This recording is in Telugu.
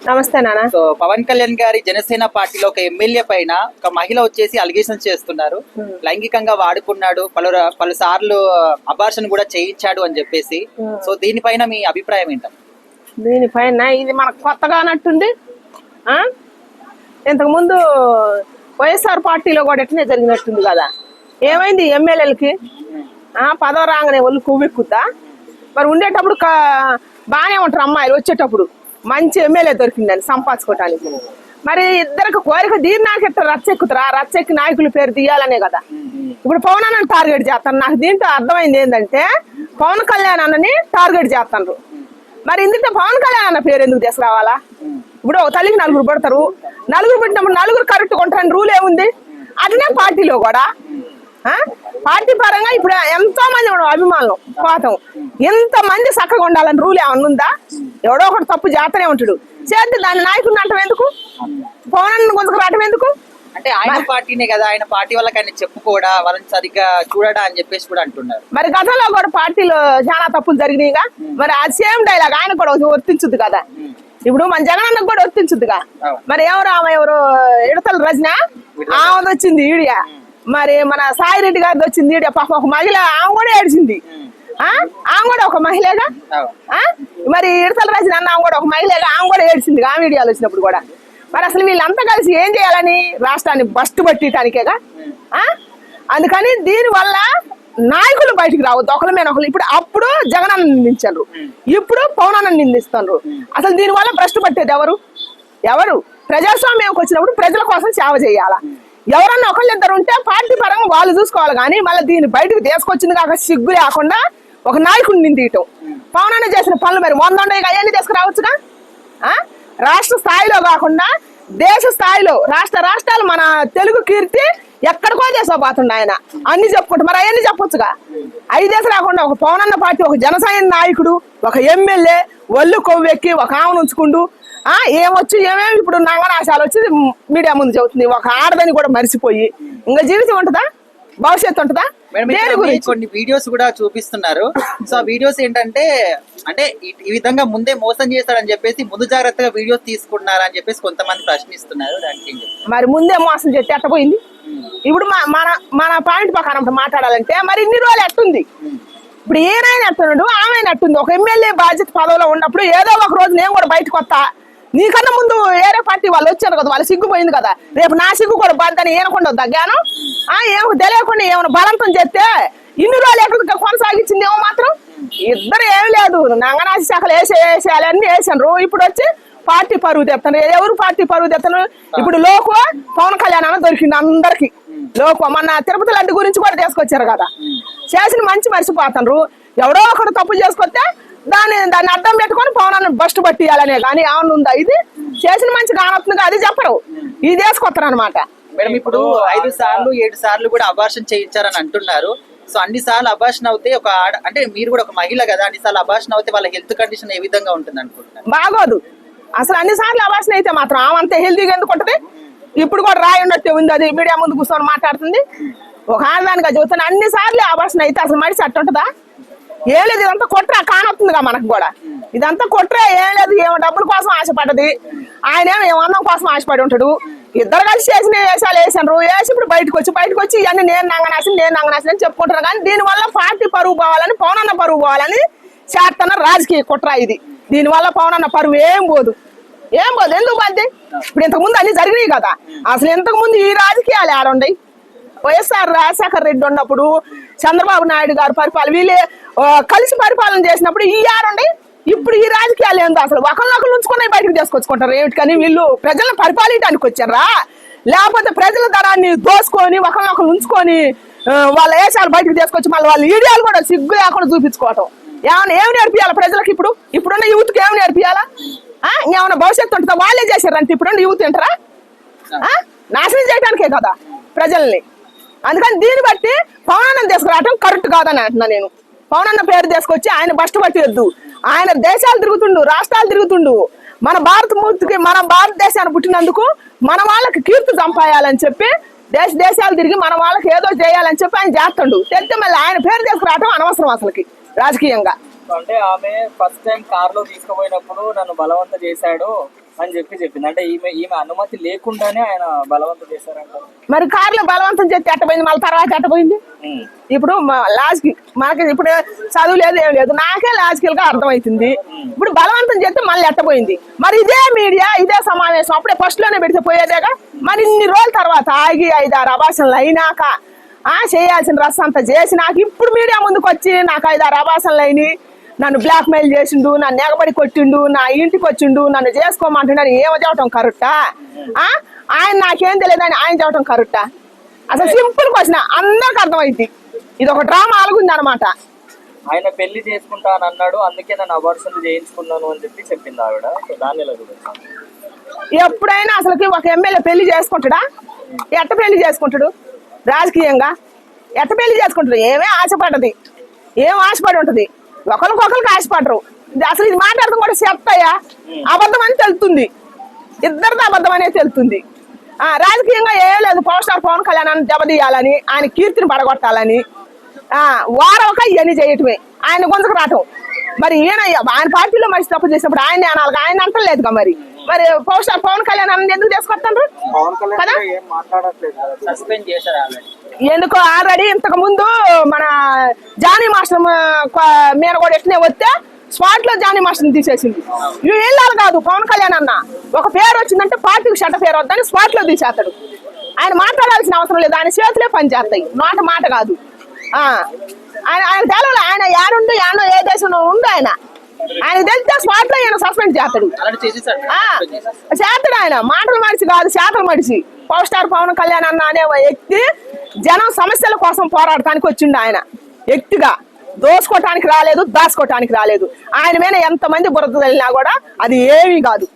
నమస్తే నాన్న. సో పవన్ కళ్యాణ్ గారి జనసేన పార్టీలో ఒక ఎమ్మెల్యే పైన ఒక మహిళ వచ్చేసి అలిగేషన్స్ చేస్తున్నారు. లైంగికంగా వాడుకున్నాడు, పలు సార్లు అబార్షన్ కూడా చేయించాడు అని చెప్పేసి. సో దీనిపైన మీ అభిప్రాయం ఏంటంటే? దీనిపైన ఇది మనకు కొత్తగా అన్నట్టుంది. ఇంతకు ముందు వైఎస్ఆర్ పార్టీలో కూడా ఎట్లనే జరిగినట్టుంది కదా. ఏమైంది ఎమ్మెల్యేలకి? పదవి రాగానే ఒళ్ళు కొవ్వెక్కుతా. మరి ఉండేటప్పుడు బాగానే ఉంటారు అమ్మాయిలు, వచ్చేటప్పుడు మంచి ఎమ్మెల్యే దొరికిందని సంపాదించుకోవటానికి. మరి ఇద్దరికి కోరిక దీనికి రచ్చెక్కుతారా? రచ్చెక్కి నాయకుల పేరు తీయాలనే కదా. ఇప్పుడు పవన్ అన్నని టార్గెట్ చేస్తాను. నాకు దీంట్లో అర్థమైంది ఏంటంటే పవన్ కళ్యాణ్ అన్నని టార్గెట్ చేస్తాను. మరి ఇందులో పవన్ కళ్యాణ్ అన్న పేరు ఎందుకు తీసుకురావాలా? ఇప్పుడు ఒక తల్లికి నలుగురు పడతారు, నలుగురు పెట్టినప్పుడు నలుగురు కరెక్ట్ కొంటారని రూల్ ఏముంది? అట్లనే పార్టీలో కూడా పార్టీ పరంగా ఇప్పుడు ఎంతో మంది అభిమానులు పోతాం, ఎంతమంది చక్కగా ఉండాలని రూల్ ఏమన్నా ఉందా? ఎవడో ఒకటి తప్పు చేస్తూనే ఉంటాడు. చేస్తే దాని నాయకుడిని అంటాం ఎందుకు? పవన్ కొంచెం రావటం ఎందుకు? అంటే ఆయన పార్టీనే కదా, ఆయన పార్టీ వాళ్ళకి ఆయన చెప్పుకోడా, వాళ్ళని సరిగ్గా చూడడా అని చెప్పేసి కూడా అంటున్నారు. మరి గతంలో కూడా పార్టీలో చాలా తప్పులు జరిగినాయిగా. మరి ఆ సేమ్ డైలాగ్ ఆయన కూడా వర్తించుద్ది కదా. ఇప్పుడు మన జగన్ అన్నకు కూడా వర్తించుద్దిగా. మరి ఎవరు ఇడతల రజన ఆమె వచ్చింది ఈడియా, మరి మన సాయి రెడ్డి గారిది వచ్చింది ఈడియా. పాప ఒక మహిళ, ఆమె కూడా ఏడిచింది. ఆమె కూడా ఒక మహిళగా. మరి ఇడతల రజన అన్న ఆమె కూడా ఒక మహిళగా, ఆమె కూడా ఏడిచింది ఆ మీడియాలో వచ్చినప్పుడు కూడా. మరి అసలు వీళ్ళంతా కలిసి ఏం చేయాలని? రాష్ట్రాన్ని బస్టు పట్టిటానికేగా. అందుకని దీని వల్ల నాయకులు బయటికి రావద్దు ఒకరి మీద ఒకరు. ఇప్పుడు అప్పుడు జగన్ నిందించారు, ఇప్పుడు పవన్ అన్న నిందిస్తున్నారు. అసలు దీని వల్ల భ్రష్టు పట్టేది ఎవరు? ప్రజాస్వామ్యంకి వచ్చినప్పుడు ప్రజల కోసం సేవ చేయాలా. ఎవరన్నా ఒకళ్ళిద్దరు ఉంటే పార్టీ పరంగా వాళ్ళు చూసుకోవాలి. కానీ మళ్ళీ దీన్ని బయటకు తీసుకొచ్చింది కాక సిగ్గు లేకుండా ఒక నాయకుడిని నిందియటం. పవన్ అన్న చేసిన పనులు మరి 100 అవన్నీ తీసుకురావచ్చుగా. రాష్ట్ర స్థాయిలో కాకుండా దేశ స్థాయిలో రాష్ట్రాలు మన తెలుగు కీర్తి ఎక్కడికో చేసుకోబోతుండ ఆయన. అన్ని చెప్పుకుంటా మరి అవన్నీ చెప్పొచ్చుగా. 5 దేశాలు రాకుండా ఒక పవన్ అన్న పార్టీ, ఒక జనసేన నాయకుడు, ఒక ఎమ్మెల్యే ఒళ్ళు కొవ్వెక్కి ఒక ఆమెను ఉంచుకుంటూ ఏమొచ్చు ఏమేమి ఇప్పుడు నంగనాశాలు వచ్చి మీడియా ముందు చెబుతుంది. ఒక ఆడదని కూడా మరిచిపోయి ఇంకా జీవితం ఉంటుందా? భవిష్యత్తు ఉంటుందా? కొన్ని వీడియోస్ కూడా చూపిస్తున్నారు. సో ఆ వీడియోస్ ఏంటంటే అంటే ఈ విధంగా ముందే మోసం చేస్తాడని చెప్పేసి ముందు జాగ్రత్తగా వీడియోస్ తీసుకుంటున్నారని చెప్పేసి కొంతమంది ప్రశ్నిస్తున్నారు. దానికి మరి ముందే మోసం చేస్తే ఎట్టపోయింది? ఇప్పుడు మన పాయింట్ ప్రకారం మాట్లాడాలంటే మరి ఇన్ని రోజులు ఎట్టుంది? ఇప్పుడు ఏనాయన ఎట్టున్నాడు, ఆమె ఎట్టుంది? ఒక ఎమ్మెల్యే బాధ్యత పదవిలో ఉన్నప్పుడు ఏదో ఒక రోజు నేను కూడా బయటకు వస్తా, నీకన్నా ముందు వేరే పార్టీ వాళ్ళు వచ్చారు కదా, వాళ్ళు సిగ్గుపోయింది కదా, రేపు నా సిగ్గు కూడా బాధ్యత ఏనకుండా జ్ఞానం ఏమో తెలియకుండా ఏమైనా బలంతం చేస్తే ఇన్ని రోజులు ఎక్కడ కొనసాగించింది ఏమో మాత్రం. ఇద్దరు ఏమి లేదు, నంగనాసి శాఖలు వేసేయాలి అన్ని వేసారు. ఇప్పుడు వచ్చి పార్టీ పరువు తెస్తాను. ఎవరు పార్టీ పరువు తెస్తాను? ఇప్పుడు లోకు పవన్ కళ్యాణ్ అన్న దొరికింది అందరికి. లోకు మన తిరుపతి లడ్డు గురించి కూడా తీసుకొచ్చారు కదా. చేసిన మంచి మర్చిపోతారు. ఎవడో ఒకడు తప్పు చేసుకొస్తే దాన్ని అడ్డం పెట్టుకొని పవన్ అన్న బస్టు పట్టియాలనే కానీ ఏమన్నా ఉందా? ఇది చేసిన మంచి కానొస్తుంది, అది చెప్పరు, ఇది వేసుకొస్తారు అనమాట. మేడం ఇప్పుడు 5 సార్లు 7 సార్లు కూడా అబార్షన్ చేయించారని అంటున్నారు. సో అన్ని సార్లు అబార్షన్ అవుతే ఒక అంటే మీరు కూడా ఒక మహిళ కదా, అన్ని సార్లు అబార్షన్ అవుతే వాళ్ళ హెల్త్ కండిషన్ ఏ విధంగా ఉంటుంది అనుకుంటున్నారు? బాగోదు అసలు. అన్ని సార్లు అబార్షన్ అయితే మాత్రం ఆమంతా హెల్తీగా ఎందుకు ఉంటుంది? ఇప్పుడు కూడా రాయి ఉన్నట్టే ఉంది, అది మీడియా ముందు కూర్చొని మాట్లాడుతుంది. ఒక ఆడదానిగా చెబుతాను, అన్ని సార్లు అబార్షన్ అయితే అసలు మనిషి అట్టు ఉంటుందా? ఏం లేదు, ఇదంతా కొట్రా కానొస్తుందిగా మనకు కూడా. ఇదంతా కొట్రా, ఏం లేదు, ఏమో డబ్బుల కోసం ఆశపడ్డది. ఆయన ఏమో అన్నం కోసం ఆశపడి ఉంటాడు. ఇద్దరు కలిసి చేసిన వేషాలు వేసారు, వేసి ఇప్పుడు బయటకు వచ్చి ఇవన్నీ నేను నంగనాసి అని చెప్పుకుంటారు. కానీ దీనివల్ల పార్టీ పరువు పోవాలని, పవన్ అన్న పరువు పోవాలని చేస్తున్న రాజకీయ కుట్ర ఇది. దీనివల్ల పవన్ అన్న పరువు ఏం పోదు. ఎందుకు పోద్ది? ఇప్పుడు ఇంతకు ముందు అన్ని జరిగినాయి కదా. అసలు ఇంతకు ముందు ఈ రాజకీయాలు ఆడుండయి. వైఎస్ఆర్ రాజశేఖర రెడ్డి ఉన్నప్పుడు, చంద్రబాబు నాయుడు గారు పరిపాలన, వీళ్ళే కలిసి పరిపాలన చేసినప్పుడు ఈ ఆడుండయి. ఇప్పుడు ఈ రాజకీయాలు ఏందో అసలు ఒకరినొకరు ఉంచుకునే బయటకు తీసుకొచ్చుకుంటారు. ఏమిటి కానీ వీళ్ళు ప్రజలను పరిపాలించడానికి వచ్చారా, లేకపోతే ప్రజల ధనాన్ని దోసుకొని ఒకరినొకరు ఉంచుకొని వాళ్ళ వేషాలు బయటకు తీసుకొచ్చి మళ్ళీ వాళ్ళ ఈడియాలు కూడా సిగ్గు లేకుండా చూపించుకోవటం. ఏమి నేర్పియాలా ప్రజలకు? ఇప్పుడున్న యూత్కి ఏమి నేర్పియాలా? ఏమైనా భవిష్యత్తు ఉంటుందా? వాళ్ళే చేశారంటే ఇప్పుడున్న యూత్ ఏంటరా? నాశనం చేయడానికే కదా ప్రజల్ని. అందుకని దీన్ని బట్టి పవన్ అన్న తీసుకురావటం కరెక్ట్ కాదని అంటున్నా నేను. పవన్ అన్న పేరు తీసుకొచ్చి ఆయన బస్టు పట్టేయద్దు. ఆయన దేశాలు తిరుగుతుండు, రాష్ట్రాలు తిరుగుతుండు. మన భారతదేశాన్ని పుట్టినందుకు మన వాళ్ళకి కీర్తి సంపాయాలని చెప్పి దేశాలు తిరిగి మన వాళ్ళకి ఏదో చేయాలని చెప్పి ఆయన చేస్తుండు. తెలిస్తే మళ్ళీ ఆయన పేరు తీసుకురావటం అనవసరం అసలుకి రాజకీయంగా. అంటే ఆమె ఫస్ట్ టైం కార్ లో తీసుకుపోయినప్పుడు నన్ను బలవంతం చేశాడు, అని చెప్పింది. అంటే ఈమె అనుమతి లేకుండానే ఆయన బలవంతం చేశారంటారు. మరి కారులో బలవంతం చేస్తే ఎట్టపోయింది, మళ్ళీ తర్వాత ఎట్టపోయింది. ఇప్పుడు లాజిక్ మనకి ఇప్పుడు చదువు లేదు ఏం లేదు, నాకే లాజికల్ గా అర్థమవుతుంది. ఇప్పుడు బలవంతం చేస్తే మళ్ళీ ఎట్టపోయింది. మరి ఇదే మీడియా ఇదే సమావేశం అప్పుడే ఫస్ట్ లోనే పెడితే పోయేదేగా. మరి ఇన్ని రోజుల తర్వాత ఆగి 5-6 అభాషణలు అయినాక చేయాల్సిన రస్ అంతా చేసి నాకు ఇప్పుడు మీడియా ముందుకు వచ్చి నాకు 5-6 అభాషణలు అయినాయి, నన్ను బ్లాక్ మెయిల్ చేసిండు, నన్ను ఎగబడి కొట్టిండు, నా ఇంటికి వచ్చిండు, నన్ను చేసుకోమంటున్నాడు, ఏమో చెప్పటం కరెక్టా? ఆయన నాకేం తెలియదని ఆయన చెప్పటం కరెక్టా? అసలు సింపుల్ క్వశ్చన్, అందరికి అర్థమైంది. ఇది ఒక డ్రామా అలుగుంది అనమాట. ఆయన పెళ్లి చేసుకుంటా అని అన్నాడు, అందుకే నన్ను అబార్షన్ చేయించుకున్నాను అని చెప్పింది ఆవిడ. దాన్ని ఎలా చూడొచ్చు? ఎప్పుడైనా అసలుకి ఒక ఎమ్మెల్యే పెళ్లి చేసుకుంటాడా? ఎట్ట పెళ్లి చేసుకుంటాడు? రాజకీయంగా ఎట్ట పెళ్లి చేసుకుంటాడు? ఏమే ఆశపడ్డది, ఏం ఆశపడి ఉంటది? ఒకరికొకరికి ఆశపడరు. అసలు ఇది మాట్లాడడం కూడా చెప్తాయా? అబద్ధం అని తెలుస్తుంది, ఇద్దరితో అబద్ధం అనేది తెలుస్తుంది. రాజకీయంగా ఏం లేదు, పవర్ స్టార్ పవన్ కళ్యాణ్ దెబ్బతీయాలని, ఆయన కీర్తిని పడగొట్టాలని వారొక ఇవన్నీ చేయటమే, ఆయన గుంజకు రావటం. మరి ఈయన ఆయన పార్టీలో మంచి తప్పు చేసినప్పుడు ఆయన అనాలి, ఆయన అంటలేదుగా. మరి పవర్ స్టార్ పవన్ కళ్యాణ్ అన్నది ఎందుకు చేసుకొస్తారు కదా? సస్పెండ్ చేశారు ఎందుకో ఆల్రెడీ ఇంతకు ముందు మన జానీ మాస్టర్ మీద కూడా ఎట్లనే వస్తే స్పాట్ లో జానీ మాస్టర్ తీసేసింది. వీళ్ళాలు కాదు, పవన్ కళ్యాణ్ అన్న ఒక పేరు వచ్చిందంటే పార్టీకి చెడ్డ పేరు వద్దని స్పాట్ లో తీసేస్తాడు. ఆయన మాట్లాడాల్సిన అవసరం లేదు, ఆయన చేతులే పనిచేస్తాయి, మాట కాదు. ఆయన తెలవాలి, ఆయన యాడుండు యాడో ఏ దేశంలో ఉండు, ఆయన తెలిస్తే స్పాట్ లో ఆయన సస్పెండ్ చేస్తాడు. చేస్తాడు ఆయన, మాటలు మనిషి కాదు, చేతల మనిషి. పవర్ స్టార్ పవన్ కళ్యాణ్ అన్న అనే వ్యక్తి జనం సమస్యల కోసం పోరాడటానికి వచ్చిండు. ఆయన వ్యక్తిగా దోసుకోవటానికి రాలేదు, దాచుకోవటానికి రాలేదు. ఆయన మీద ఎంతమంది బురద తల్లినా కూడా అది ఏమీ కాదు.